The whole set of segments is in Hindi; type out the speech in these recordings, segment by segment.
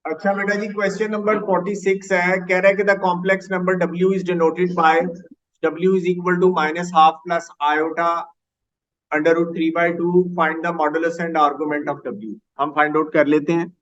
अच्छा बेटा जी, क्वेश्चन नंबर 46 है। कह रहा है कि the complex number w is denoted by w is equal to minus half plus iota under root 3/2। Find the modulus and argument of w। हम फाइंड आउट कर लेते हैं।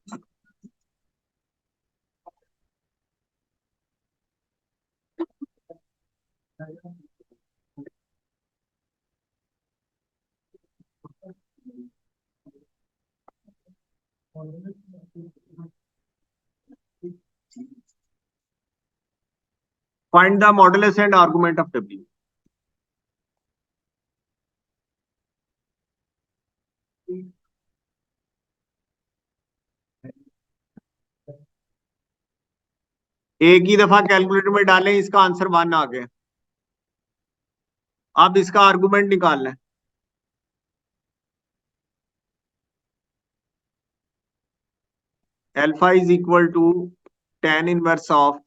Find the modulus and argument of w। एक ही दफा कैलकुलेटर में डालें, इसका आंसर 1 आ गया। अब इसका आर्गुमेंट निकालना है। Alpha is equal to tan inverse of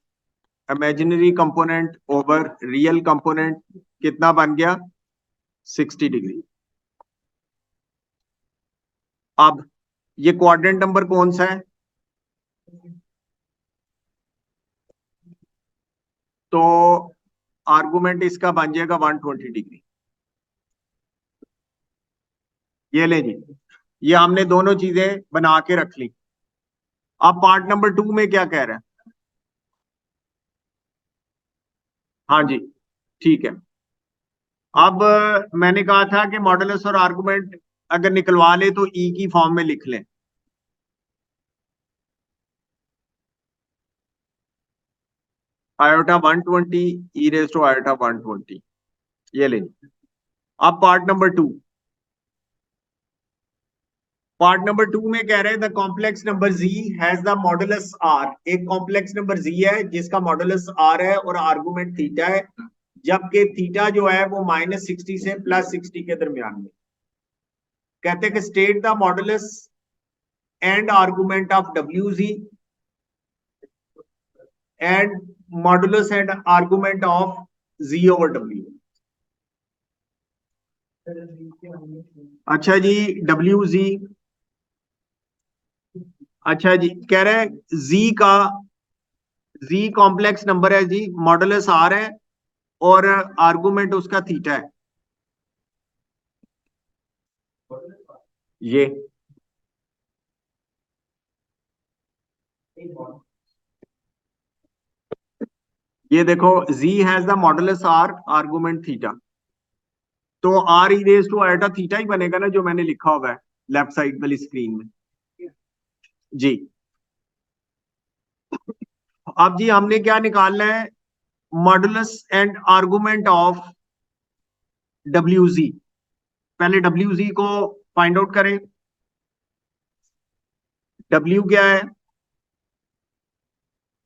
imaginary component over real component. कितना बन गया? 60 डिग्री। अब ये क्वाड्रेंट नंबर कौन सा है? तो आर्गुमेंट इसका बन जाएगा 120 डिग्री। ये ले जी, ये हमने दोनों चीजें बना के रख ली। अब पार्ट नंबर 2 में क्या कह रहा है? हाँ जी, ठीक है। अब मैंने कहा था कि मॉडुलस और आर्गुमेंट अगर निकलवा ले तो ई की फॉर्म में लिख लें। Iota 120 e raise to iota 120। ये ले। अब पार्ट नंबर टू में कह रहे हैं the complex number z has the modulus r। एक कॉम्प्लेक्स नंबर z है जिसका मॉडुलस r है और आर्गुमेंट थीटा है, जबकि थीटा जो है वो -60 से +60 के दरमियान में। कहते हैं कि state the modulus and argument of wz and modulus and argument of z over w। अच्छा जी, wz। अच्छा जी, कह रहे हैं z कॉम्प्लेक्स नंबर है जी, मॉडुलस r है और आर्गुमेंट उसका थीटा है। ये ये देखो, z has the modulus r argument theta. तो r e raise to iota theta ही बनेगा ना, जो मैंने लिखा हुआ है लेफ्ट साइड वाली स्क्रीन में। जी। अब जी हमने क्या निकालना है? Modulus and argument of wz। पहले wz को फाइंड आउट करें। w क्या है?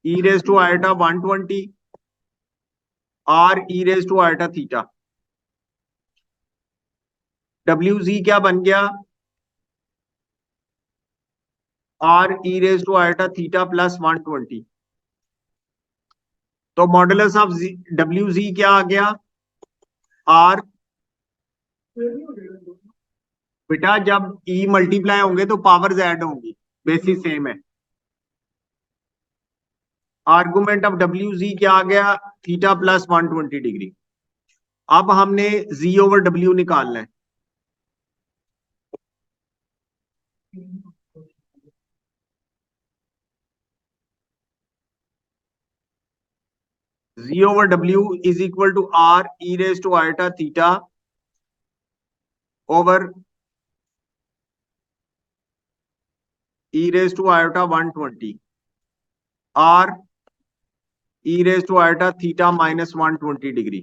E raise to iota 120 r e raise to iota theta. wz क्या बन गया? r e raise to iota theta plus 120। तो मॉडुलस ऑफ wz क्या आ गया? r। बेटा जब ई मल्टीप्लाई होंगे तो पावर्स ऐड होंगी, बेसिस सेम है। आर्गुमेंट ऑफ wz क्या आ गया? Theta plus 120 degree. अब हमने z ओवर w निकालना है। z over w is equal to r e raise to iota theta over e raise to iota 120 r e raise to iota theta minus 120 degree.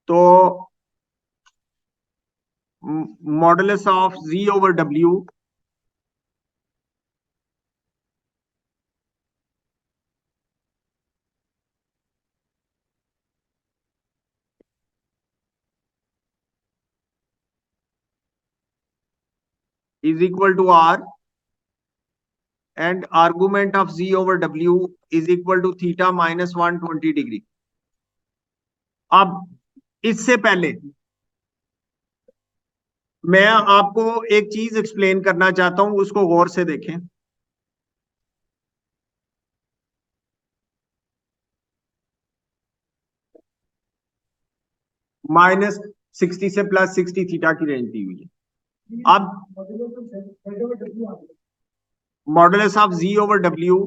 तो modulus of z over w is equal to r and argument of z over w is equal to theta minus 120 degree. अब इससे पहले मैं आपको एक चीज एक्सप्लेन करना चाहता हूं, उसको गौर से देखें। माइनस 60 से प्लस 60 थीटा की रेंज दी हुई है। अब मॉडुलस ऑफ जी ओवर डब्ल्यू,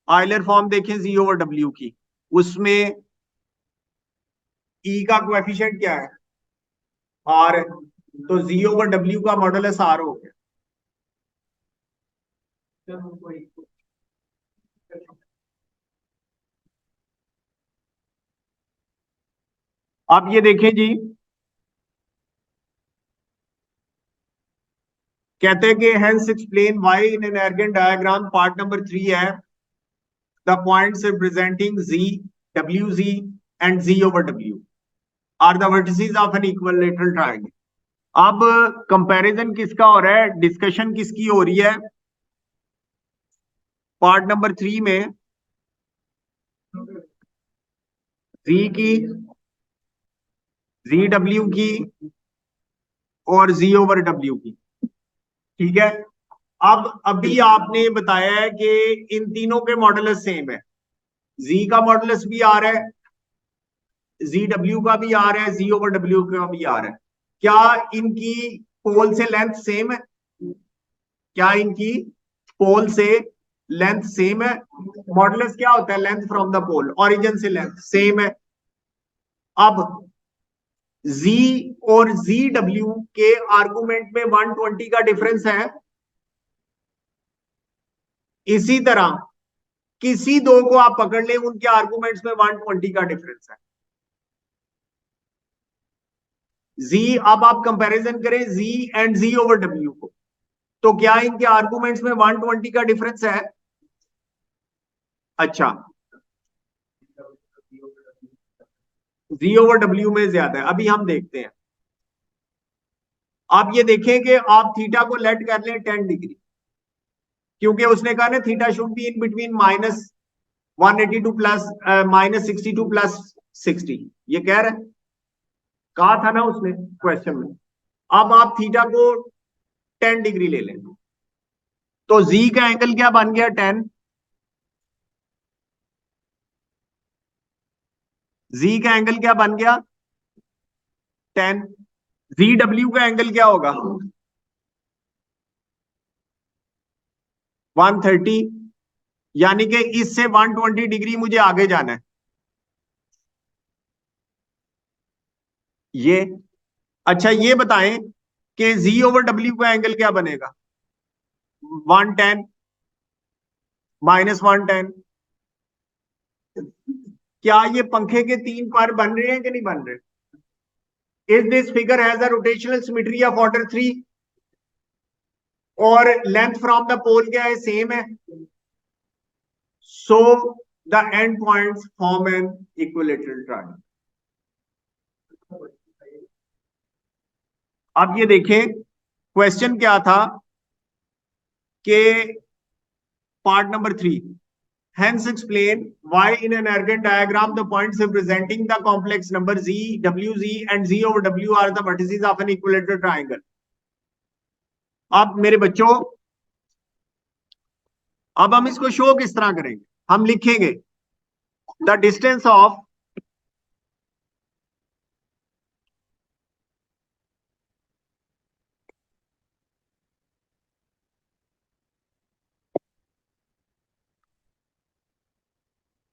आयलर फॉर्म देखें जी ओवर डब्ल्यू की, उसमें ई का कोएफिशिएंट क्या है, आर है, तो जी ओवर डब्ल्यू का मॉडुलस आर हो गया। आप ये देखें जी, कहते हैं कि hence explain why in an Argand diagram part number 3 है the points representing z, wz एंड z over w are the vertices of an equilateral triangle. अब कंपैरिजन किसका हो रहा है, डिस्कशन किसकी हो रही है, पार्ट नंबर 3 में z की, zw की और z over w की। ठीक है, अब अभी आपने बताया है कि इन तीनों के मॉडुलस सेम है, z का मॉडुलस भी आ रहा है, जी डब्ल्यू का भी आ रहा है, जी ओवर डब्ल्यू का भी आ रहा है। क्या इनकी पोल से लेंथ सेम है, क्या इनकी पोल से लेंथ सेम है? मॉडुलस क्या होता है, length from the pole, origin से लेंथ सेम है। अब z और जी डब्ल्यू के आर्गुमेंट में 120 का डिफरेंस है, इसी तरह किसी दो को आप पकड़ ले, उनके आर्गुमेंट्स में 120 का डिफरेंस है। जी, अब आप कंपैरिजन करें जी एंड जी ओवर डब्ल्यू को, तो क्या इनके आर्गुमेंट्स में 120 का डिफरेंस है? अच्छा, जी ओवर डब्ल्यू में ज्यादा है, अभी हम देखते हैं। आप ये देखें कि आप थीटा को लेट कर लें 10 डिग्री, क्योंकि उसने कहा ना theta should be in between -182 plus -62 plus 60, ये कह रहा है, कहा था ना उसने क्वेश्चन में। अब आप थीटा को 10 डिग्री ले लें, तो जी का एंगल क्या बन गया, 10। जी का एंगल क्या बन गया, 10। जी डब्ल्यू का एंगल क्या होगा, 130, यानी कि इससे 120 डिग्री मुझे आगे जाना है, ये। अच्छा ये बताएं कि जी ओवर डब्ल्यू का एंगल क्या बनेगा, 110, -110। क्या ये पंखे के 3 पर बन रहे हैं कि नहीं बन रहे? Is this figure has a rotational symmetry of order 3, और लेंथ फ्रॉम द पोल क्या है, सेम है, so the end points form an equilateral triangle. अब ये देखें क्वेश्चन क्या था कि part number 3, hence explain why in an argon diagram the points representing the complex number z, wz and z over w are the vertices of an equilateral triangle। अब मेरे बच्चों, अब हम इसको शो किस तरह करेंगे, हम लिखेंगे the distance of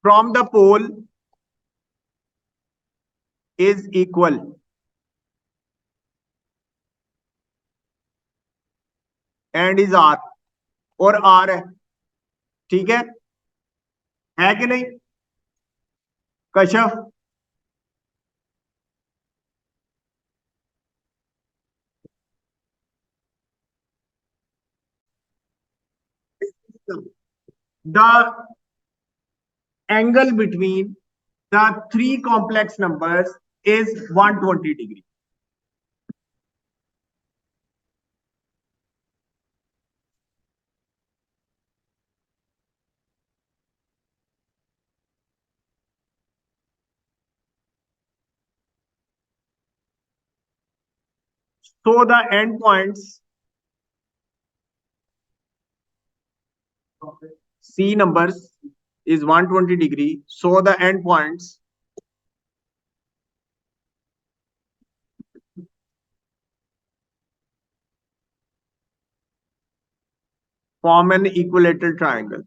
from the pole is equal and is r, और आर है, ठीक है कि नहीं Kashaf? the angle between the three complex numbers is 120 degree। So the end points C numbers is 120 degree. So the end points form an equilateral triangle.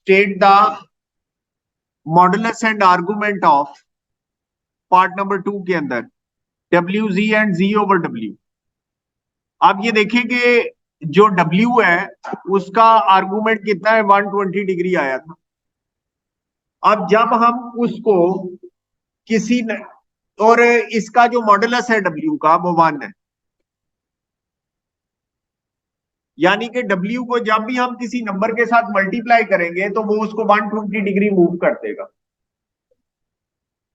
State the modulus and argument of part number 2 के अंदर W G and G over W. आप ये देखें कि जो डब्ल्यू है उसका आर्गुमेंट कितना है, 120 डिग्री आया था। अब जब हम उसको किसी न, और इसका जो मॉडुलस है डब्ल्यू का वो 1 है, यानी कि डब्ल्यू को जब भी हम किसी नंबर के साथ मल्टीप्लाई करेंगे तो वो उसको 120 डिग्री मूव कर देगा।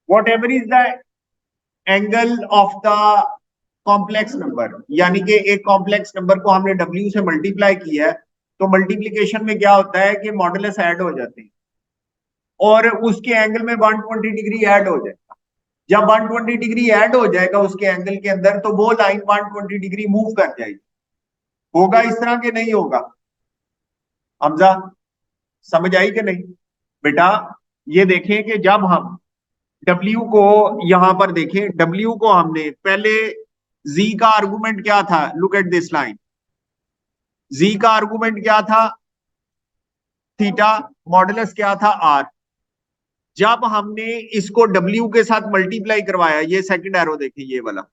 What ever is the angle of the complex number, यानी कि एक कॉम्प्लेक्स नंबर को हमने डब्ल्यू से मल्टीप्लाई किया है तो मल्टीप्लीकेशन में क्या होता है कि मॉडुलस ऐड हो जाते हैं और उसके एंगल में 120 डिग्री ऐड हो जाएगा। जब 120 डिग्री ऐड हो जाएगा उसके एंगल के अंदर तो वो लाइन 120 डिग्री मूव कर जाएगी। होगा इस तरह के नहीं होगा? हमजा समझ आई कि नहीं बेटा? ये देखें कि जब हम W को यहां पर देखें, W को हमने पहले Z का आर्गुमेंट क्या था, look at this line. Z का आर्गुमेंट क्या था, थीटा, मॉडुलस क्या था, R। जब हमने इसको W के साथ मल्टीप्लाई करवाया, ये सेकंड एरो देखें, ये वाला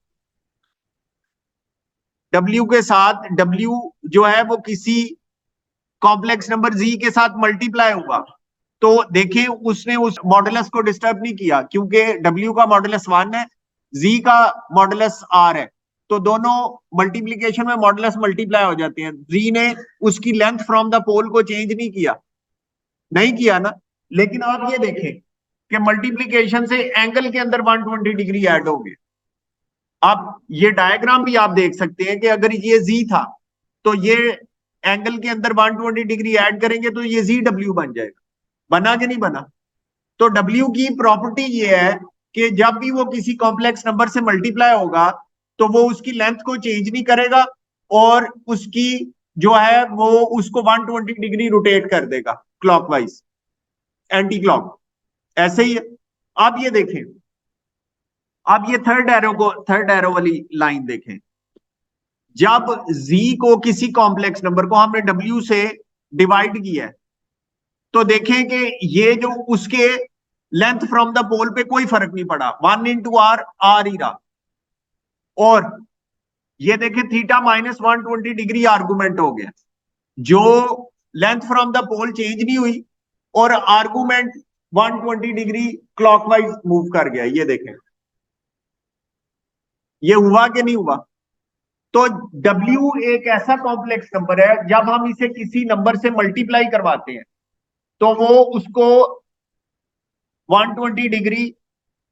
W के साथ, W जो है वो किसी कॉम्प्लेक्स नंबर Z के साथ मल्टीप्लाई हुआ तो देखिए उसने उस मॉडुलस को डिस्टर्ब नहीं किया क्योंकि W का मॉडुलस 1 है, Z का मॉडुलस R है, तो दोनों मल्टीप्लीकेशन में मॉडुलस मल्टीप्लाई हो जाते हैं। Z ने उसकी लेंथ फ्रॉम द पोल को चेंज नहीं किया ना। लेकिन आप ये देखें कि मल्टीप्लीकेशन से एंगल के अंदर 120 डिग्री ऐड हो गए। आप ये डायग्राम भी आप देख सकते हैं कि अगर ये Z था तो ये एंगल के अंदर 120 डिग्री ऐड करेंगे तो ये ZW बन जाएगा। बना कि नहीं बना? तो W की प्रॉपर्टी ये है कि जब भी वो किसी कॉम्प्लेक्स नंबर से मल्टीप्लाई होगा तो वो उसकी लेंथ को चेंज नहीं करेगा और उसकी जो है वो उसको 120 डिग्री रोटेट कर देगा क्लॉकवाइज, एंटी क्लॉक, ऐसे ही है। आप ये देखें, आप ये थर्ड एरो वाली लाइन देखें। जब Z को किसी कॉम्प्लेक्स नंबर को हमने W से डिवाइड किया है तो देखें कि ये जो उसके लेंथ फ्रॉम द पोल पे कोई फर्क नहीं पड़ा, 1 इंटू आर, आर ही रहा। और ये देखें थीटा माइनस 120 डिग्री आर्गुमेंट हो गया, जो length from the pole change नहीं हुई और आर्गुमेंट 120 डिग्री क्लॉकवाइज मूव कर गया। ये देखें, ये हुआ कि नहीं हुआ? तो W एक ऐसा कॉम्प्लेक्स नंबर है जब हम इसे किसी नंबर से मल्टीप्लाई करवाते हैं तो वो उसको 120 डिग्री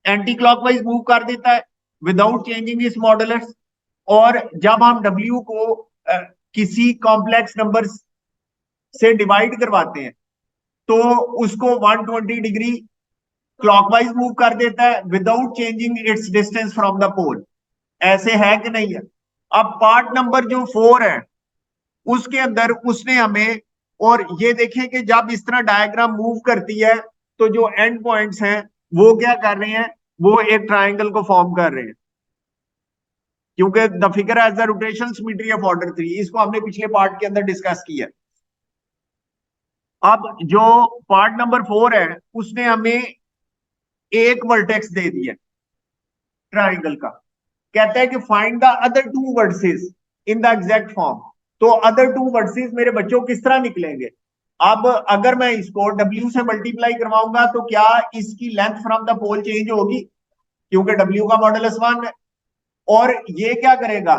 एंटी क्लॉकवाइज मूव कर देता है विदाउट चेंजिंग इस मॉडुलस। और जब हम W को किसी कॉम्प्लेक्स नंबर से डिवाइड करवाते हैं तो उसको 120 डिग्री क्लॉकवाइज मूव कर देता है without changing its distance from the pole. ऐसे है कि नहीं है? अब पार्ट नंबर जो 4 है उसके अंदर उसने हमें, और ये देखें कि जब इस तरह डायग्राम मूव करती है तो जो एंड पॉइंट्स हैं वो क्या कर रहे हैं, वो एक ट्राइंगल को फॉर्म कर रहे हैं क्योंकि the figure has the rotation symmetry of order 3। इसको हमने पिछले पार्ट के अंदर डिस्कस किया। अब जो पार्ट नंबर 4 है उसने हमें एक वर्टेक्स दे दिया ट्राइंगल का, कहता है कि find the other 2 versus in the exact form. तो अदर 2 वर्सेस मेरे बच्चों किस तरह निकलेंगे? अब अगर मैं इसको W से मल्टीप्लाई करवाऊंगा तो क्या इसकी length from the pole change होगी क्योंकि W का मॉडुलस 1 है। और ये क्या करेगा,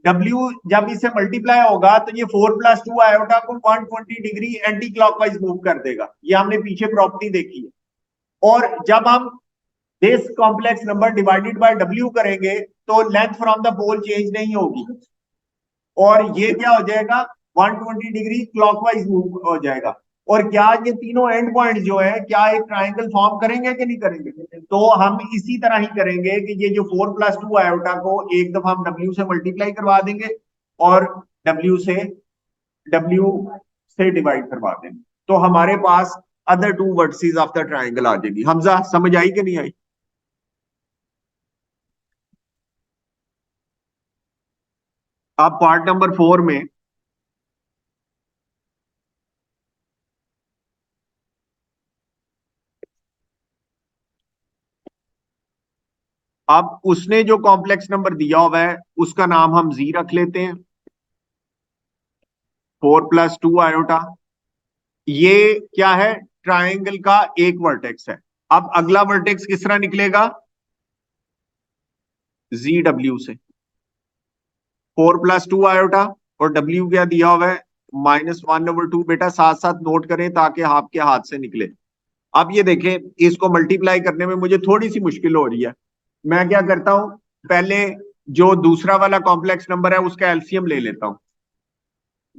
W जब इससे मल्टीप्लाई होगा तो ये 4 + 2 आयोटा को 120 डिग्री एंटी क्लॉकवाइज मूव कर देगा। ये हमने पीछे प्रॉपर्टी देखी है। और जब हम this complex number divided by W करेंगे तो length from the pole change नहीं होगी और ये क्या हो जाएगा, 120 डिग्री क्लॉकवाइज मूव हो जाएगा। और क्या ये तीनों एंड पॉइंट जो है क्या एक ट्राइंगल फॉर्म करेंगे कि नहीं करेंगे? तो हम इसी तरह ही करेंगे कि ये जो 4 + 2 आयोटा को एक दफा हम W से मल्टीप्लाई करवा देंगे और W से डिवाइड करवा देंगे तो हमारे पास other 2 vertices of the triangle आ जाएगी। हमजा समझ आई कि नहीं आई? अब पार्ट नंबर 4 में अब उसने जो कॉम्प्लेक्स नंबर दिया हुआ है उसका नाम हम जी रख लेते हैं, 4 + 2 आयोटा। ये क्या है? ट्राइंगल का एक वर्टेक्स है। अब अगला वर्टेक्स किस तरह निकलेगा? जी डब्ल्यू से। 4 + 2 आयोटा और डब्ल्यू क्या दिया हुआ है? -1/2। बेटा साथ साथ नोट करें ताकि आपके हाथ से निकले। अब ये देखें, इसको मल्टीप्लाई करने में मुझे थोड़ी सी मुश्किल हो रही है। मैं क्या करता हूं, पहले जो दूसरा वाला कॉम्प्लेक्स नंबर है उसका एलसीएम ले लेता हूं।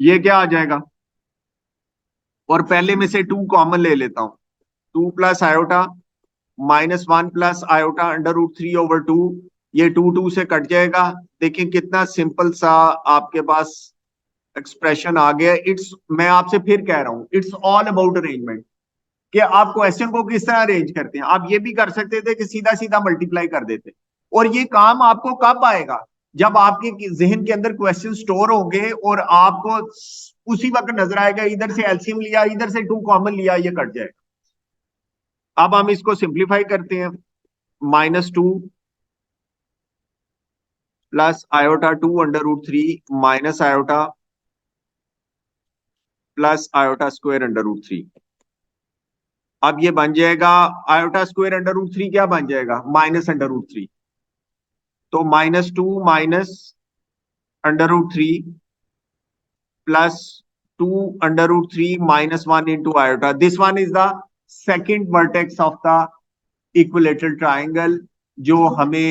ये क्या आ जाएगा? और पहले में से 2 कॉमन ले लेता हूं। 2 + आयोटा -1 + आयोटा √3/2। ये 2 से कट जाएगा। देखिए कितना सिंपल सा आपके पास एक्सप्रेशन आ गया। इट्स, मैं आपसे फिर कह रहा हूं, इट्स ऑल अबाउट अरेंजमेंट, कि आप क्वेश्चन को किस तरह अरेंज करते हैं। आप ये भी कर सकते थे कि सीधा सीधा मल्टीप्लाई कर देते, और ये काम आपको कब आएगा? जब आपके जहन के अंदर क्वेश्चन स्टोर होंगे और आपको उसी वक्त नजर आएगा, इधर से एलसीएम लिया, इधर से 2 कॉमन लिया, ये कट जाएगा। अब हम इसको सिंप्लीफाई करते हैं। -2 +आयोटा 2 √3 -आयोटा +आयोटा² √3। अब ये बन जाएगा आयोटा² √3, क्या बन जाएगा? -√3। तो -2 -√3 +2 √3 -1 into iota. This one is the second vertex of the equilateral triangle जो हमें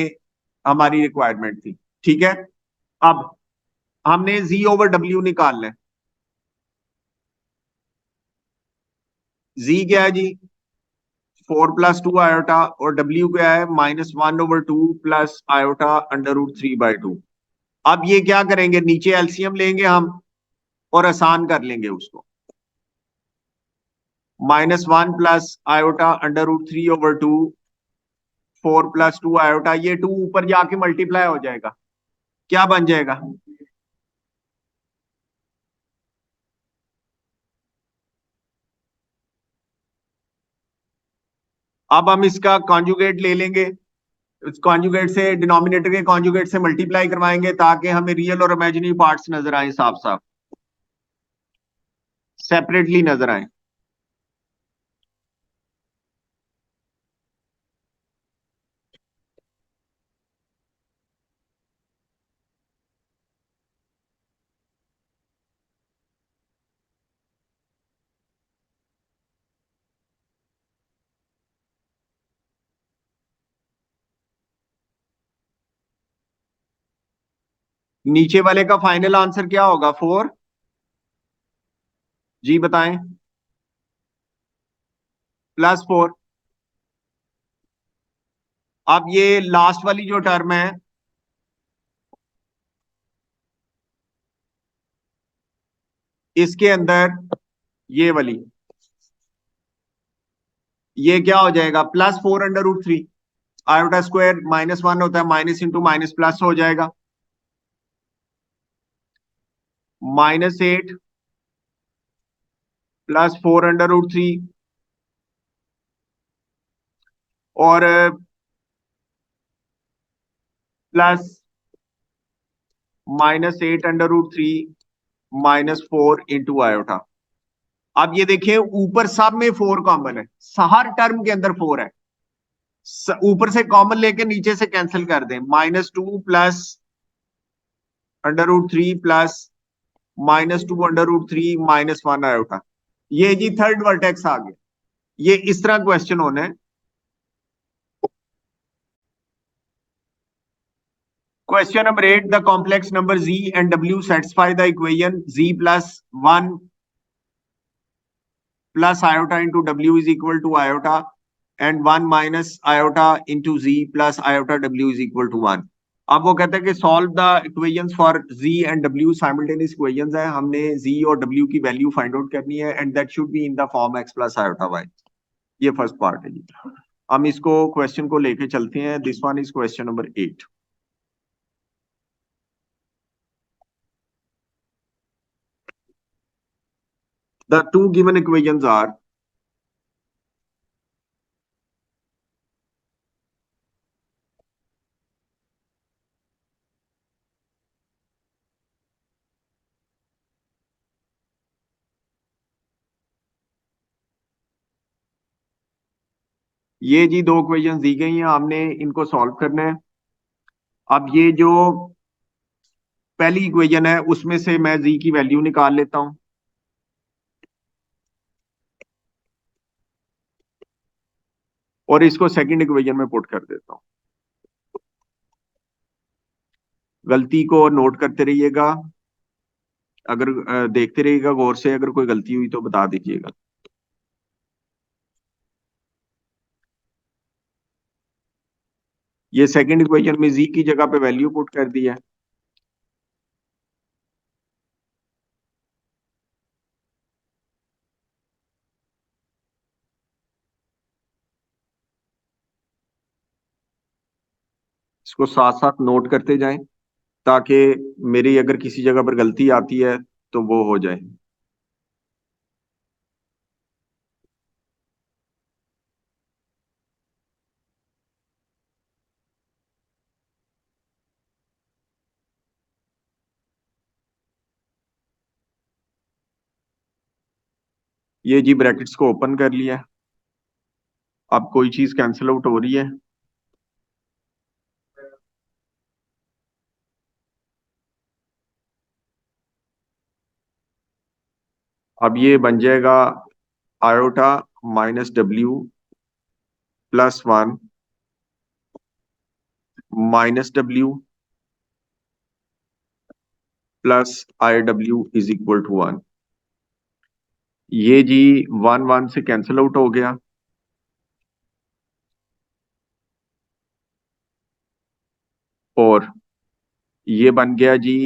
हमारी रिक्वायरमेंट थी। ठीक है, अब हमने Z/W निकालना है। Z क्या है जी? 4 + 2 आयोटा, और W क्या है? -1/2 +आयोटा√3/2। अब ये क्या करेंगे? नीचे एलसीएम लेंगे हम और आसान कर लेंगे उसको। -1 +आयोटा√3/2, 4 + 2 आयोटा, ये 2 ऊपर जाके मल्टीप्लाई हो जाएगा। क्या बन जाएगा? अब हम इसका कॉन्जुगेट ले लेंगे। इस कॉन्जुगेट से, डिनोमिनेटर के कॉन्जुगेट से मल्टीप्लाई करवाएंगे ताकि हमें रियल और इमेजिनरी पार्ट्स नजर आए, साफ साफ सेपरेटली नजर आए। नीचे वाले का फाइनल आंसर क्या होगा? 4। जी बताएं। +4। अब ये लास्ट वाली जो टर्म है, इसके अंदर ये वाली, ये क्या हो जाएगा? +4/√3। आयोटा² -1 होता है, माइनस इंटू माइनस प्लस हो जाएगा। -8 +4/√3, और प्लस -8/√3 -4 इंटू आयोटा। अब ये देखिए ऊपर सब में 4 कॉमन है, हर टर्म के अंदर 4 है। ऊपर से कॉमन लेके नीचे से कैंसिल कर दें। -2 +√3 -2/√3 -1 आयोटा। ये जी थर्ड वर्टेक्स आ गया। ये इस तरह क्वेश्चन होना है। Question number 8. The complex number Z and W satisfy the equation Z plus 1 plus iota into W is equal to iota, and 1 minus iota into Z plus iota W is equal to 1. अब वो कहते हैं कि solve the equations for Z and W, simultaneous equations है। हमने Z और W की वैल्यू फाइंड आउट करनी है, and that should be in the form x plus iota y। ये फर्स्ट पार्ट है जी। हम इसको क्वेश्चन को लेके चलते हैं। This one is question number 8। The two given equations are ये जी दो इक्वेशंस दी गई हैं, हमने इनको सॉल्व करना है। अब ये जो पहली इक्वेशन है उसमें से मैं जी की वैल्यू निकाल लेता हूं और इसको सेकंड इक्वेशन में पुट कर देता हूं। गलती को नोट करते रहिएगा, अगर देखते रहिएगा गौर से, अगर कोई गलती हुई तो बता दीजिएगा। ये सेकंड इक्वेशन में जी की जगह पे वैल्यू पुट कर दी है। इसको साथ साथ नोट करते जाएं ताकि मेरी अगर किसी जगह पर गलती आती है तो वो हो जाए। ये जी ब्रैकेट्स को ओपन कर लिया। अब कोई चीज कैंसिल आउट हो रही है। अब ये बन जाएगा iota minus W plus one minus W plus I W is equal to one. ये जी वन वन से कैंसिल आउट हो गया और ये बन गया G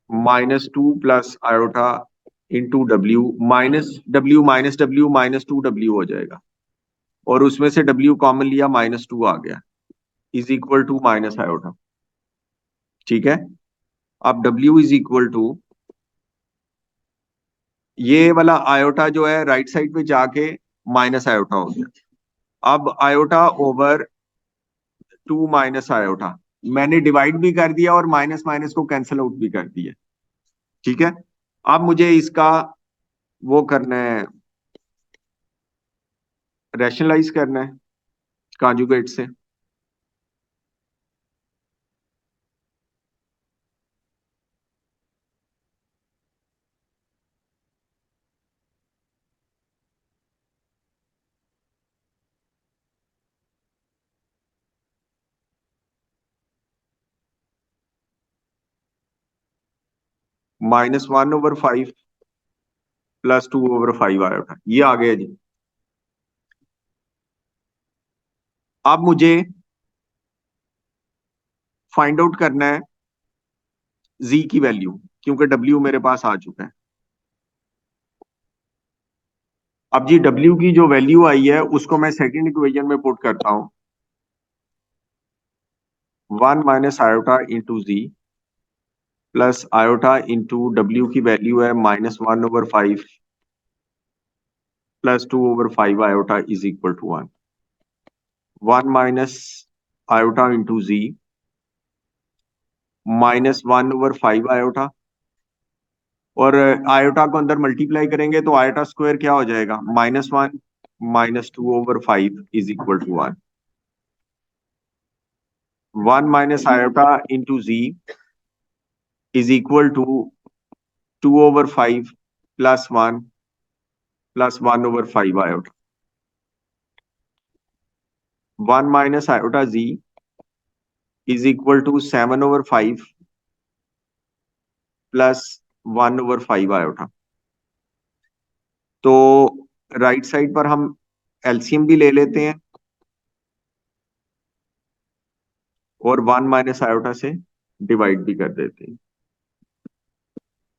minus two plus iota into W minus W minus two W हो जाएगा और उसमें से डब्ल्यू कॉमन लिया, माइनस टू आ गया, is equal to minus iota. ठीक है। अब डब्ल्यू इज इक्वल टू, ये वाला आयोटा जो है राइट साइड पे जाके माइनस आयोटा हो गया। अब iota over two minus iota, मैंने डिवाइड भी कर दिया और माइनस माइनस को कैंसिल आउट भी कर दिया। ठीक है। अब मुझे इसका वो करना है, रैशनलाइज करना है कॉन्जुगेट से। Minus one over five plus two over five iota, ये आ गया जी। अब मुझे फाइंड आउट करना है जी की वैल्यू, क्योंकि डब्ल्यू मेरे पास आ चुका है। अब जी डब्ल्यू की जो वैल्यू आई है उसको मैं सेकंड इक्वेशन में पुट करता हूं। One minus iota into z plus iota into डब्ल्यू की वैल्यू है minus one over five plus two over five iota is equal to one. One minus iota into z minus one over five iota, और आयोटा को अंदर मल्टीप्लाई करेंगे तो आयोटा स्क्वायर क्या हो जाएगा, minus one minus two over five is equal to one. One minus iota into z is equal to two over five plus one over five iota. One minus iota z is equal to seven over five plus one over five iota. तो राइट साइड पर हम एलसीएम भी ले लेते हैं और वन माइनस आयोटा से डिवाइड भी कर देते हैं।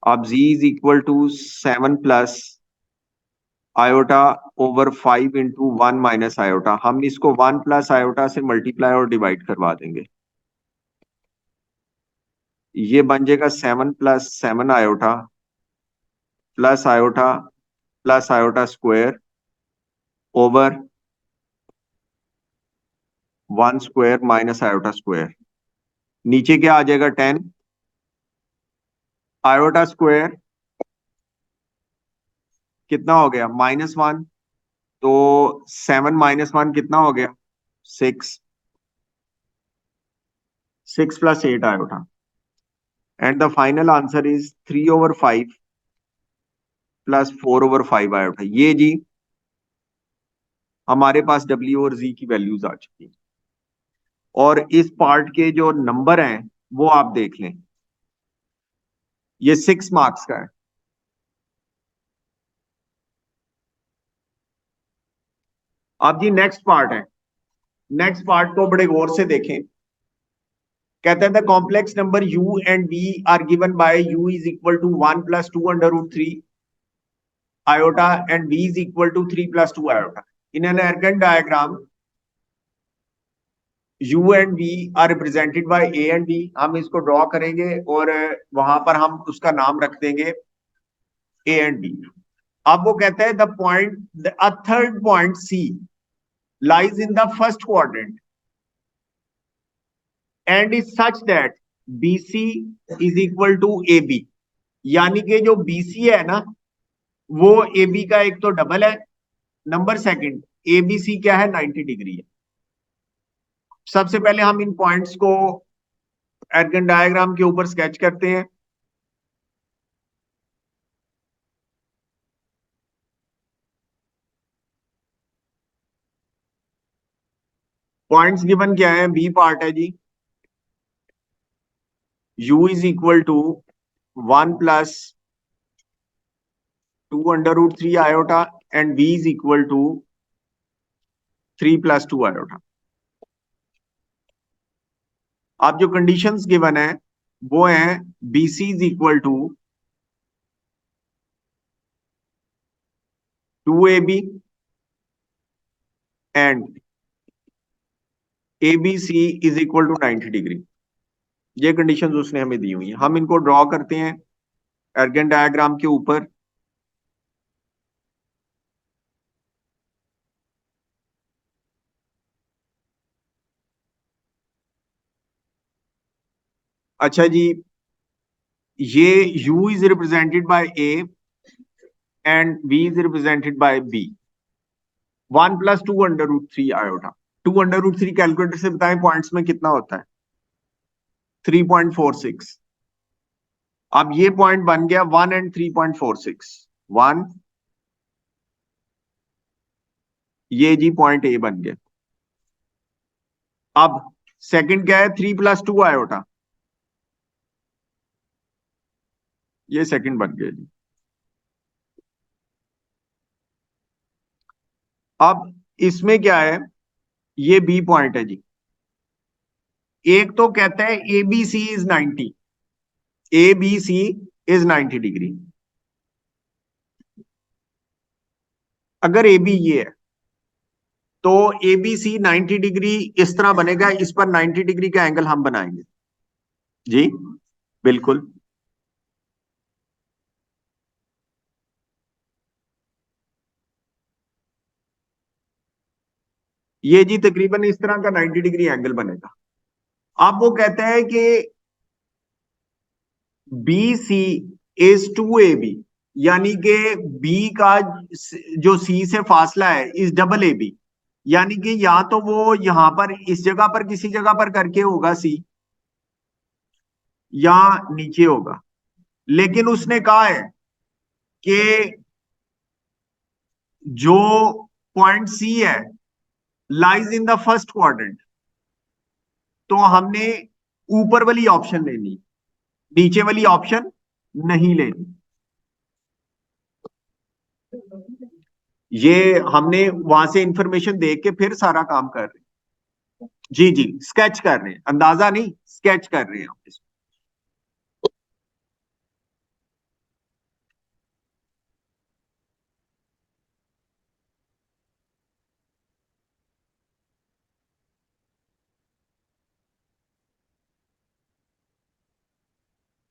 अब z is equal to seven plus iota over five into one minus iota, हम इसको वन प्लस आयोटा से मल्टीप्लाई और डिवाइड करवा देंगे। ये बन जाएगा seven plus seven iota plus iota square over 1 square minus iota square. नीचे क्या आ जाएगा? 10 आयोटा स्क्वायर कितना हो गया? -1। तो 7 - 1 कितना हो गया? 6। 6 + 8 iota. And the final answer is 3/5 + 4/5 iota. ये जी हमारे पास W और Z की वैल्यूज आ चुकी है। और इस पार्ट के जो नंबर हैं वो आप देख लें, ये 6 मार्क्स का है। अब जी नेक्स्ट पार्ट है। नेक्स्ट पार्ट को बड़े गौर से देखें। कहते हैं the complex number u and v are given by u is equal to 1 + 2√3 iota and v is equal to 3 + 2 iota. In an Argand diagram, u and v are represented by a and b. हम इसको ड्रॉ करेंगे और वहां पर हम उसका नाम रख देंगे a and b. अब वो कहते हैं the point a third point c lies in the first quadrant and is such that bc is equal to ab. यानी कि जो bc है ना वो ab का एक तो डबल है। नंबर सेकंड abc क्या है? 90 डिग्री है। सबसे पहले हम इन पॉइंट्स को एर्गन डायग्राम के ऊपर स्केच करते हैं। पॉइंट्स गिवन क्या है? बी पार्ट है जी, u is equal to 1 + 2√3 iota and v is equal to 3 + 2 iota. अब जो कंडीशंस गिवन है वो है bc is equal to 2ab and abc is equal to 90 degree. ये कंडीशंस उसने हमें दी हुई है। हम इनको ड्रॉ करते हैं एर्गन डायग्राम के ऊपर। अच्छा जी, ये u is represented by a and v is represented by b। 1 + 2√3 iota. 2√3 calculator से बताएं पॉइंट्स में कितना होता है? 3.46। अब ये पॉइंट बन गया 1 एंड 3.46। 1, ये जी पॉइंट ए बन गया। अब सेकंड क्या है? 3 + 2 आयोटा। ये सेकंड बन गया जी। अब इसमें क्या है? ये बी पॉइंट है जी। एक तो कहता है A B C is 90। A B C is 90 degree. अगर ए बी ये है तो ए बी सी 90 डिग्री इस तरह बनेगा। इस पर 90 डिग्री का एंगल हम बनाएंगे जी, बिल्कुल। ये जी तकरीबन इस तरह का 90 डिग्री एंगल बनेगा। अब वो कहता है कि बी सी इज 2ab, यानी कि बी का जो सी से फासला है इज डबल ए बी। यानी कि या तो वो यहां पर इस जगह पर किसी जगह पर करके होगा सी, या नीचे होगा। लेकिन उसने कहा है कि जो पॉइंट सी है lies in the first quadrant, तो हमने ऊपर वाली ऑप्शन लेनी, नीचे वाली ऑप्शन नहीं लेनी। ये हमने वहां से इंफॉर्मेशन देख के फिर सारा काम कर रहे हैं। जी जी, स्केच कर रहे हैं, अंदाजा नहीं, स्केच कर रहे हैं हम इसमें।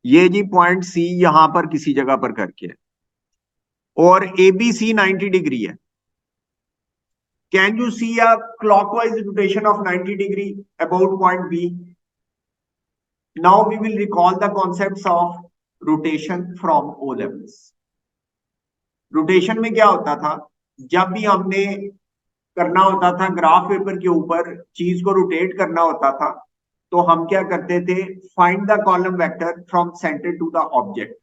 ये जी पॉइंट सी यहां पर किसी जगह पर करके है। और ABC 90 डिग्री है. Can you see a clockwise rotation of 90 degree about point B? Now we will recall the concepts of rotation from O levels. Rotation में क्या होता था, जब भी हमने करना होता था ग्राफ पेपर के ऊपर चीज को रोटेट करना होता था, तो हम क्या करते थे, find the column vector from centre to the object.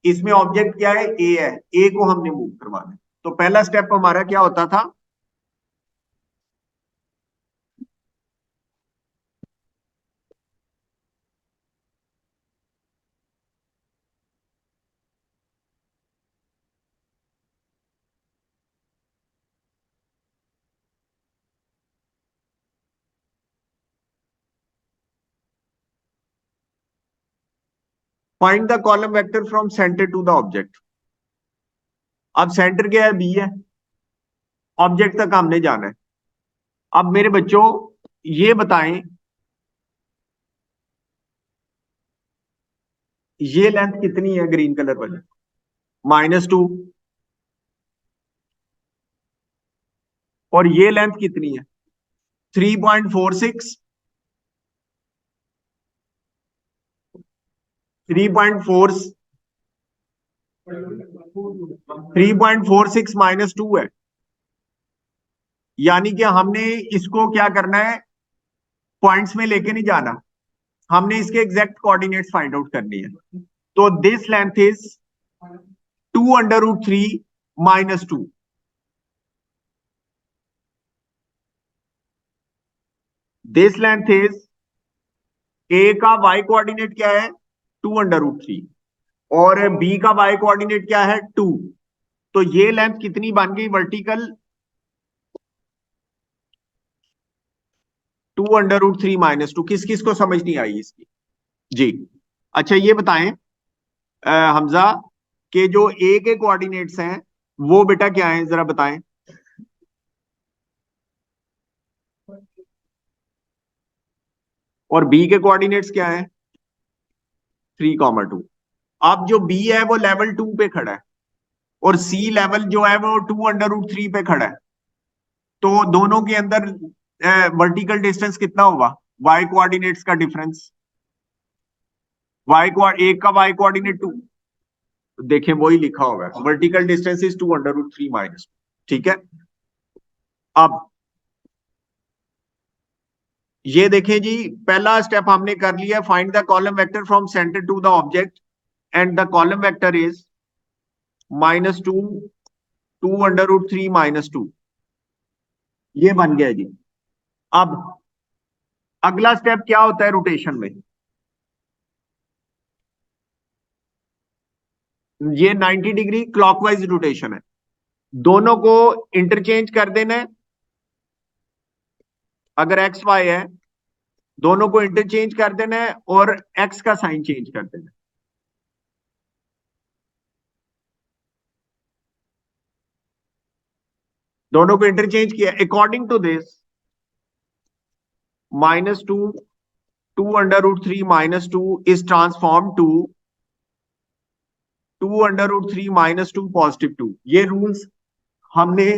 इसमें ऑब्जेक्ट क्या है, ए है, ए को हमने मूव करवाना है. तो पहला स्टेप हमारा क्या होता था, find the column vector from centre to the object. अब सेंटर क्या है, बी है, ऑब्जेक्ट तक हमने जाना है. अब मेरे बच्चों ये बताएं, ये लेंथ कितनी है ग्रीन कलर वाली, -2. और ये लेंथ कितनी है, 3.46. 3.4 3.46 -2 है. यानी कि हमने इसको क्या करना है, पॉइंट्स में लेके नहीं जाना, हमने इसके एग्जैक्ट कोऑर्डिनेट्स फाइंड आउट करनी है. तो this length is 2√3 -2. This length is, A का वाई कोऑर्डिनेट क्या है, 2√3, और बी का वाई कोऑर्डिनेट क्या है, 2. तो ये लेंथ कितनी बन गई वर्टिकल, 2√3 -2. किस किस को समझ नहीं आई इसकी जी. अच्छा ये बताएं हमजा, के जो ए के कोऑर्डिनेट्स हैं वो बेटा क्या है, जरा बताएं. और बी के कोऑर्डिनेट्स क्या है, 3,2. अब जो बी है वो लेवल 2 पे खड़ा है, और सी लेवल जो है वो 2√3 पे खड़ा है. तो दोनों के अंदर वर्टिकल डिस्टेंस कितना होगा, वाई कोऑर्डिनेट्स का डिफरेंस. एक का वाई कोऑर्डिनेट 2, देखें वही लिखा होगा, वर्टिकल डिस्टेंस इज 2√3 -2. ठीक है. अब ये देखें जी, पहला स्टेप हमने कर लिया, find the column vector from centre to the object, and the column vector is -2, 2√3 -2. ये बन गया जी. अब अगला स्टेप क्या होता है रोटेशन में, ये 90 डिग्री क्लॉकवाइज रोटेशन है, दोनों को इंटरचेंज कर देना है. अगर एक्स वाई है, दोनों को इंटरचेंज कर देना है और एक्स का साइन चेंज कर देना है. दोनों को इंटरचेंज किया, according to this -2, 2√3 -2 is transform to 2√3 -2 +2. ये रूल्स हमने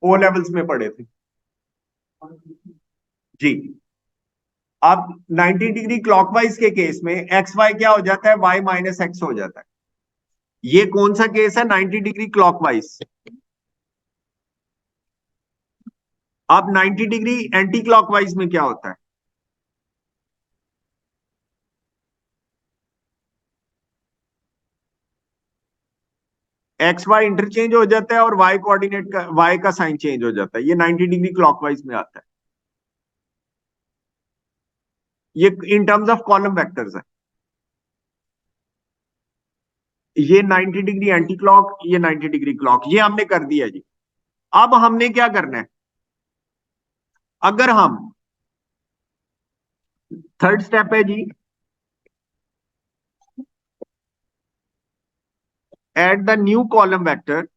ओ लेवल्स में पढ़े थे जी. अब 90 डिग्री क्लॉकवाइज के केस में एक्स वाई क्या हो जाता है, वाई -x हो जाता है. ये कौन सा केस है, 90 डिग्री क्लॉकवाइज. अब 90 डिग्री एंटी क्लॉकवाइज में क्या होता है, एक्स वाई इंटरचेंज हो जाता है और वाई कोऑर्डिनेट का, वाई का साइन चेंज हो जाता है. ये 90 डिग्री क्लॉकवाइज में आता है. ये in terms of column vectors है. ये 90 डिग्री एंटी क्लॉक, ये 90 डिग्री क्लॉक, ये हमने कर दिया जी. अब हमने क्या करना है, अगर हम, थर्ड स्टेप है जी, at the new column vector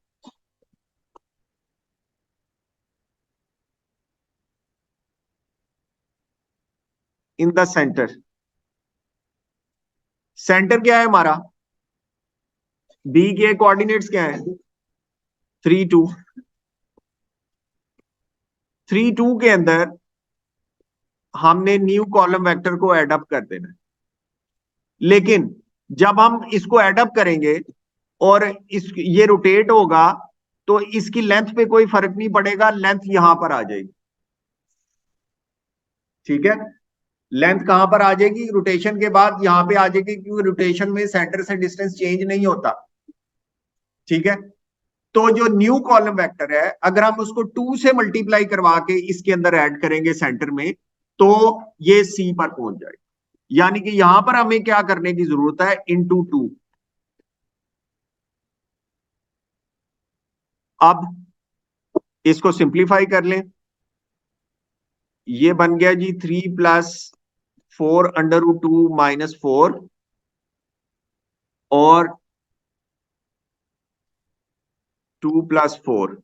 in the centre. Centre क्या है हमारा, बी के कोऑर्डिनेट्स क्या है? 3 2। 3 2 के अंदर हमने न्यू कॉलम वेक्टर को एडअप कर देना है। लेकिन जब हम इसको एडअप करेंगे और इस ये रोटेट होगा तो इसकी लेंथ पे कोई फर्क नहीं पड़ेगा, लेंथ यहां पर आ जाएगी। ठीक है, लेंथ कहां पर आ जाएगी? रोटेशन के बाद यहां पे आ जाएगी, क्योंकि रोटेशन में सेंटर से डिस्टेंस चेंज नहीं होता। ठीक है, तो जो न्यू कॉलम वेक्टर है अगर हम उसको 2 से मल्टीप्लाई करवा के इसके अंदर ऐड करेंगे सेंटर में, तो ये सी पर पहुंच जाएगा। यानी कि यहां पर हमें क्या करने की जरूरत है? इंटू 2। अब इसको सिंप्लीफाई कर लें। ये बन गया जी 3 + 4√2 - 4 और 2 + 4।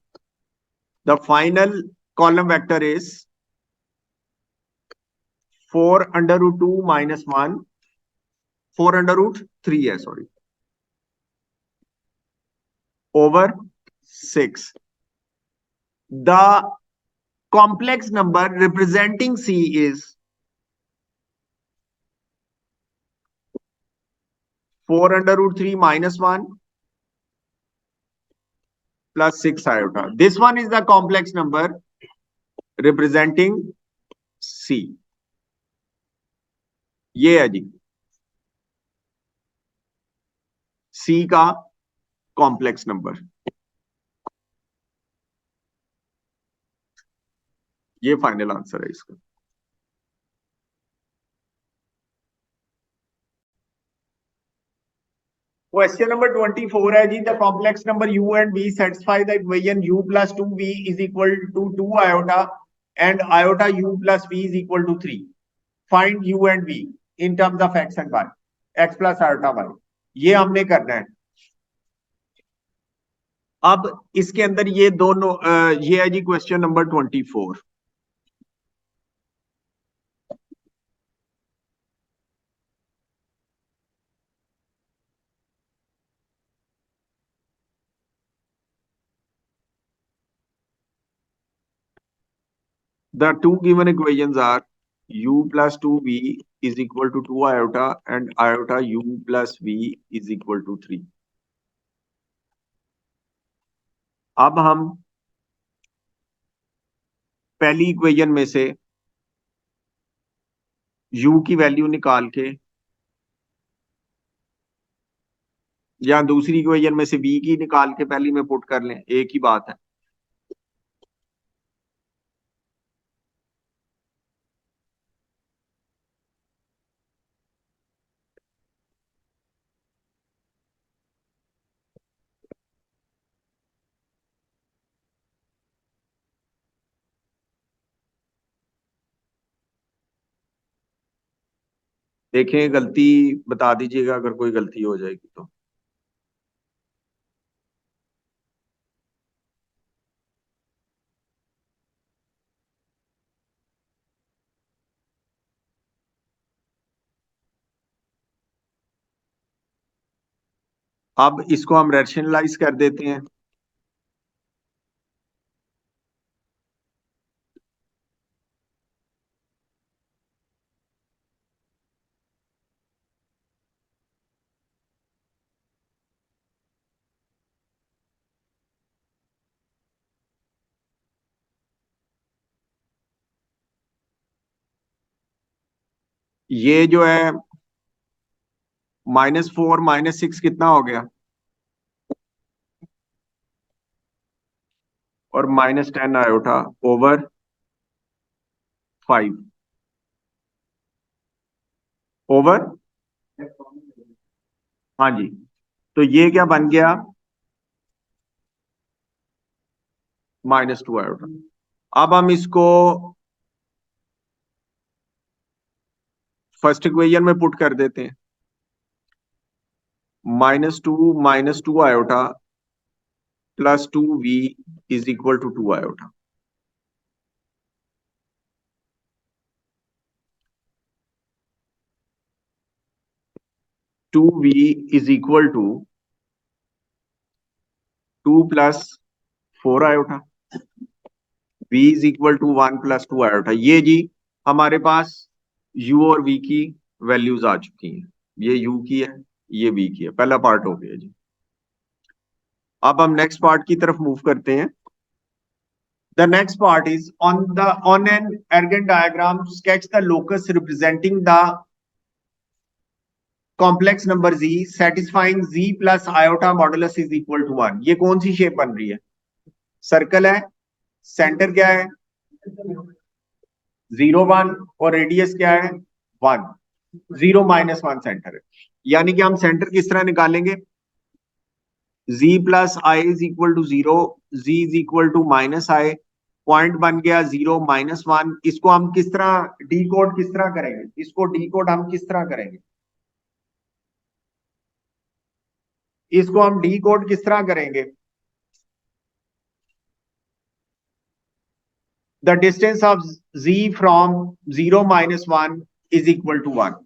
The final column vector is 4√2 - 1, 4√3 है, sorry, over 6. The complex number representing C is 4√3 - 1 plus 6 iota. This one is the complex number representing C. ये है जी C का कॉम्प्लेक्स नंबर। ये फाइनल आंसर है इसका। क्वेश्चन नंबर 24 है जी, the complex number u and v satisfy the equation u plus 2v is equal to 2 iota and iota u plus v is equal to 3. Find u and v in terms of x and y, x plus iota y। ये हमने करना है। अब इसके अंदर ये दोनों ये है जी question number 24। The two given equations are u plus 2v is equal to 2 iota and iota u plus v is equal to 3। अब हम पहली इक्वेशन में से u की वैल्यू निकाल के या दूसरी इक्वेशन में से v की निकाल के पहली में पुट कर लें, एक ही बात है। देखें, गलती बता दीजिएगा अगर कोई गलती हो जाएगी तो। अब इसको हम रैशनलाइज कर देते हैं। ये जो है -4 -6 कितना हो गया? और -10 आयोटा ओवर 5 ओवर। हाँ जी, तो ये क्या बन गया? -2 आयोटा। अब हम इसको फर्स्ट इक्वेशन में पुट कर देते हैं। -2 iota plus 2v is equal to 2 iota. 2v is equal to 2 plus 4 iota, v is equal to 1 plus 2 iota. ये जी हमारे पास u और v की वैल्यूज आ चुकी हैं। ये u की है, ये v की है। पहला पार्ट हो गया जी। अब हम नेक्स्ट पार्ट की तरफ मूव करते हैं। The next part is on an Argand diagram, sketch the locus representing the complex number z satisfying z plus iota modulus is equal to 1। ये कौन सी शेप बन रही है? सर्कल है, सेंटर क्या है? 0 1 और रेडियस क्या है? 1। 0 -1 सेंटर है। यानी कि हम सेंटर किस तरह निकालेंगे? z plus i is equal to 0, z is equal to minus i, point बन गया 0 -1। इसको हम किस तरह डी कोड किस तरह करेंगे? इसको डी कोड हम किस तरह करेंगे? इसको हम डी कोड किस तरह करेंगे? The distance of z from 0 -1 is equal to 1।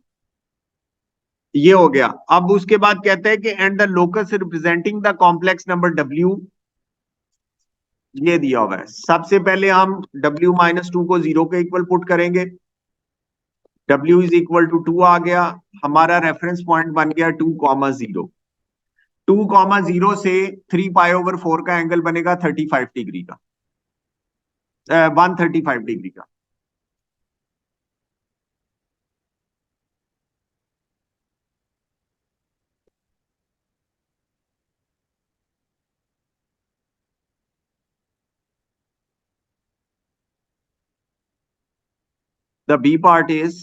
ये हो गया। अब उसके बाद कहते हैं कि and the locus representing the complex number w, ये दिया हुआ है। सबसे पहले हम w -2 को 0 के इक्वल पुट करेंगे। w इज इक्वल टू 2 आ गया। हमारा रेफरेंस पॉइंट बन गया 2,0। 2,0 से 3π/4 का एंगल बनेगा 35 डिग्री का, 135 डिग्री का। The B part is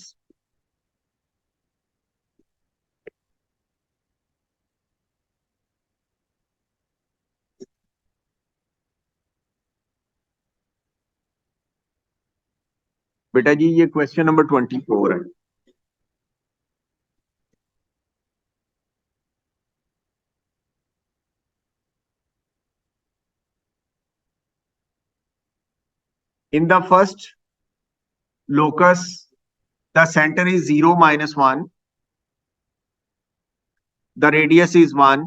बेटा जी ये क्वेश्चन नंबर 24 है। In the first locus, the center is 0 -1, the radius is 1,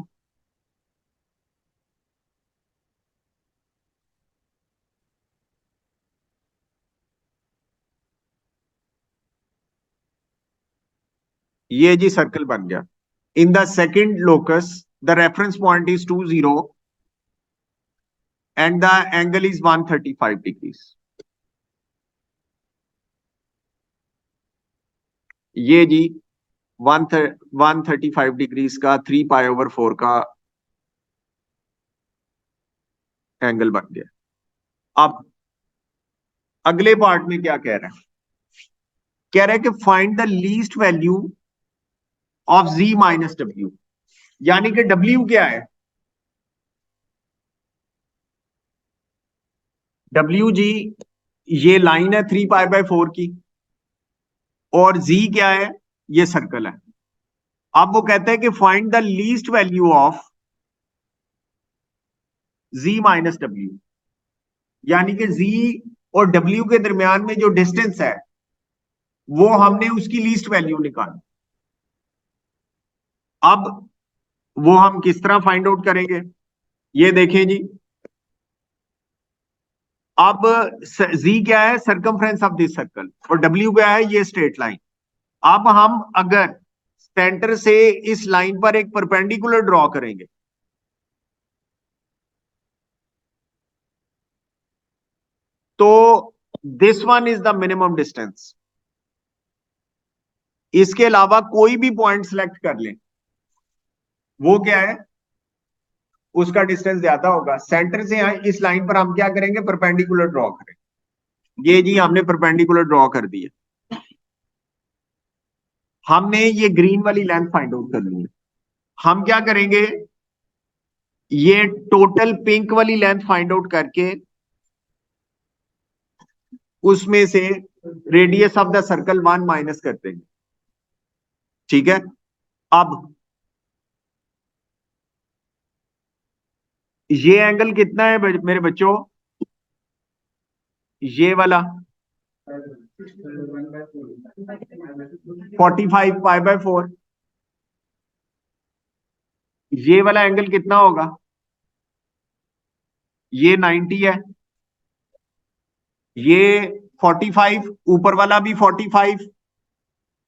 ये जी सर्कल बन गया। In the second locus, the reference point is 20 and the angle is 135 degrees। ये जी 135 डिग्रीज का 3π/4 का एंगल बन गया। अब अगले पार्ट में क्या कह रहा है? कह रहा है कि find the least value of z minus w। यानी कि w क्या है? w जी ये लाइन है 3π/4 की, और z क्या है? ये सर्कल है। अब वो कहते हैं कि find the least value of z minus w। यानी कि z और w के दरमियान में जो डिस्टेंस है वो हमने उसकी लीस्ट वैल्यू निकाली। अब वो हम किस तरह फाइंड आउट करेंगे? ये देखें जी। अब z क्या है? सर्कमफ्रेंस ऑफ दिस सर्कल, और w क्या है? ये स्ट्रेट लाइन। अब हम अगर सेंटर से इस लाइन पर एक परपेंडिकुलर ड्रॉ करेंगे तो this one is the minimum distance. इसके अलावा कोई भी पॉइंट सिलेक्ट कर लें, वो क्या है? उसका डिस्टेंस ज्यादा होगा। सेंटर से इस लाइन पर हम क्या करेंगे? परपेंडिकुलर ड्रॉ करेंगे। ये जी हमने परपेंडिकुलर ड्रॉ कर दिया। हमने ये ग्रीन वाली लेंथ फाइंड आउट करनी है। हम क्या करेंगे? ये टोटल पिंक वाली लेंथ फाइंड आउट करके उसमें से radius of the circle 1 minus कर देंगे। ठीक है। अब ये एंगल कितना है मेरे बच्चों? ये वाला 45π/4। ये वाला एंगल कितना होगा? ये 90 है, ये 45, ऊपर वाला भी 45,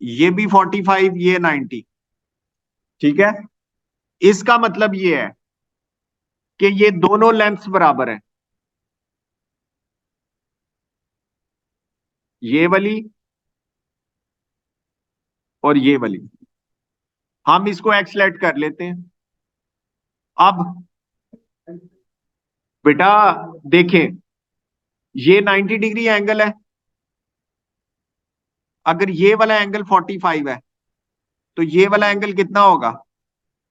ये भी 45, ये 90। ठीक है, इसका मतलब ये है कि ये दोनों लेंथ्स बराबर है, ये वाली और ये वाली। हम इसको एक्सलेट कर लेते हैं। अब बेटा देखें, ये 90 डिग्री एंगल है, अगर ये वाला एंगल 45 है तो ये वाला एंगल कितना होगा?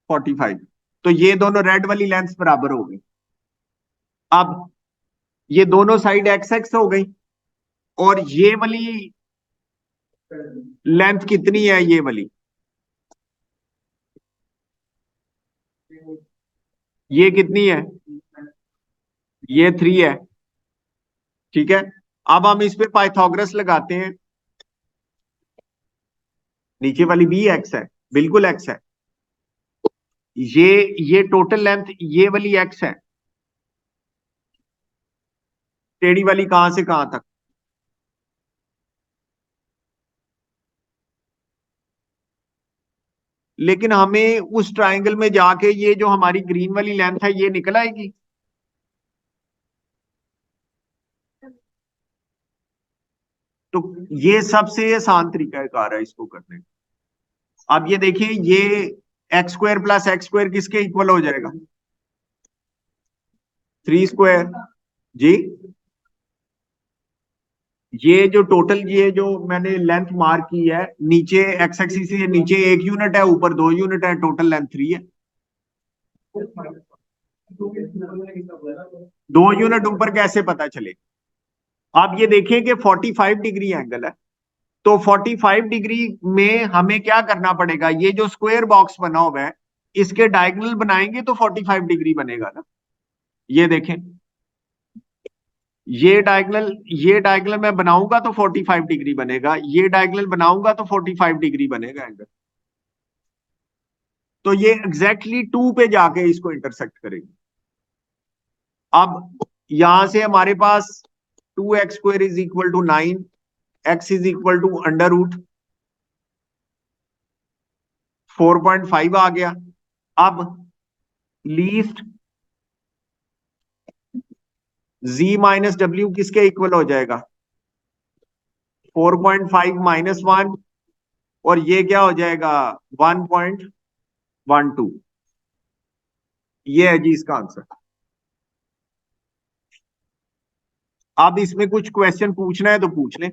45। तो ये दोनों रेड वाली लेंथ बराबर हो गई। अब ये दोनों साइड एक्स एक्स हो गई, और ये वाली लेंथ कितनी है? ये वाली, ये कितनी है? ये 3 है। ठीक है, अब हम इस पे पाइथागोरस लगाते हैं। नीचे वाली भी एक्स है, बिल्कुल एक्स है। ये टोटल लेंथ ये वाली एक्स है, टेढ़ी वाली कहां से कहां तक? लेकिन हमें उस ट्राइंगल में जाके ये जो हमारी ग्रीन वाली लेंथ है ये निकल आएगी। तो ये सबसे आसान तरीका है कार है इसको करने का। अब ये देखिए, ये x square plus x square किसके इक्वल हो जाएगा? 3 स्क्वायर। जी, ये जो टोटल, ये जो मैंने लेंथ मार्क की है, नीचे एक्स एक्सिस से नीचे 1 यूनिट है, ऊपर 2 यूनिट है, टोटल लेंथ 3 है। 2 यूनिट ऊपर कैसे पता चले? आप ये देखिए कि 45 डिग्री एंगल है, तो 45 डिग्री में हमें क्या करना पड़ेगा? ये जो स्क्वायर बॉक्स बना हुआ है, इसके डायगोनल बनाएंगे तो 45 डिग्री बनेगा ना। ये देखें, ये डायगोनल मैं बनाऊंगा तो 45 डिग्री बनेगा, ये डायगोनल बनाऊंगा तो 45 डिग्री बनेगा एंगल। तो ये एग्जैक्टली 2 पे जाके इसको इंटरसेक्ट करेगी। अब यहां से हमारे पास 2x² is equal to 9, x is equal to under root 4.5 आ गया। अब लीस्ट z माइनस डब्ल्यू किसके इक्वल हो जाएगा? 4.5 माइनस 1, और ये क्या हो जाएगा? 1.12। ये है जी इसका आंसर। अब इसमें कुछ क्वेश्चन पूछना है तो पूछ लें।